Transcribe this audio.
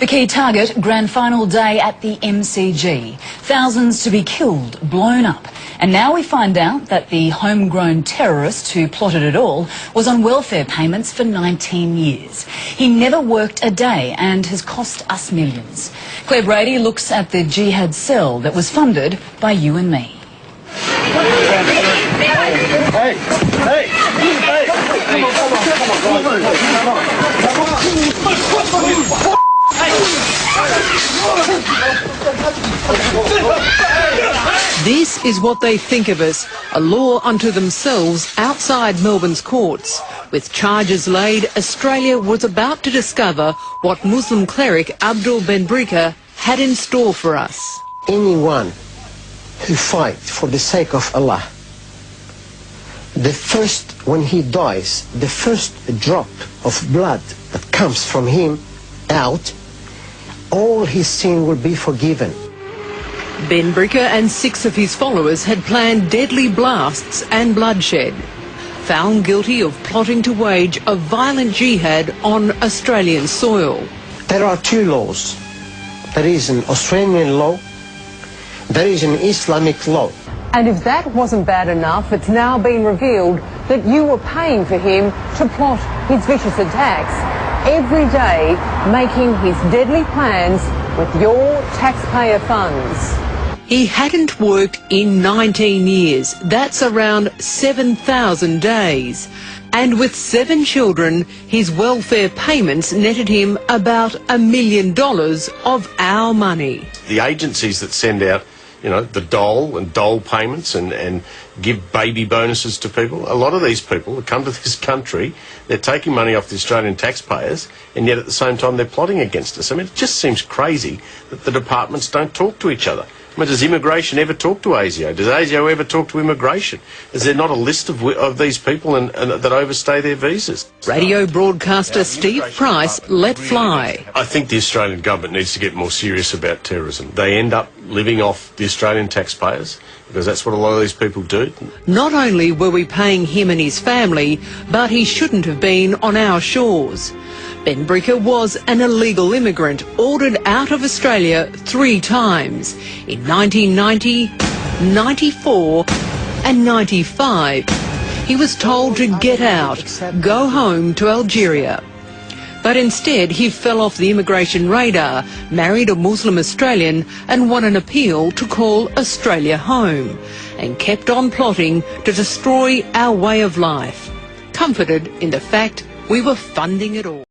The key target, grand final day at the MCG. Thousands to be killed, blown up. And now we find out that the homegrown terrorist who plotted it all was on welfare payments for 19 years. He never worked a day and has cost us millions. Claire Brady looks at the jihad cell that was funded by you and me. This is what they think of us, a law unto themselves outside Melbourne's courts. With charges laid, Australia was about to discover what Muslim cleric Abdul Ben Brika had in store for us. Anyone who fights for the sake of Allah, when he dies, the first drop of blood that comes from him out, all his sin will be forgiven. Ben Brika and 6 of his followers had planned deadly blasts and bloodshed. Found guilty of plotting to wage a violent jihad on Australian soil. There are 2 laws. There is an Australian law, there is an Islamic law. And if that wasn't bad enough, it's now been revealed that you were paying for him to plot his vicious attacks, every day making his deadly plans with your taxpayer funds. He hadn't worked in 19 years. That's around 7,000 days. And with 7 children, his welfare payments netted him about $1 million of our money. The agencies that send out, you know, the dole payments and give baby bonuses to people, a lot of these people that come to this country, they're taking money off the Australian taxpayers, and yet at the same time they're plotting against us. I mean, it just seems crazy that the departments don't talk to each other. I mean, does immigration ever talk to ASIO? Does ASIO ever talk to immigration? Is there not a list of these people and that overstay their visas? Radio broadcaster Steve Price let fly. I think the Australian government needs to get more serious about terrorism. They end up living off the Australian taxpayers, because that's what a lot of these people do. Not only were we paying him and his family, but he shouldn't have been on our shores. Ben Brika was an illegal immigrant ordered out of Australia 3 times, in 1990, 94 and 95. He was told to get out, go home to Algeria. But instead he fell off the immigration radar, married a Muslim Australian and won an appeal to call Australia home, and kept on plotting to destroy our way of life, comforted in the fact we were funding it all.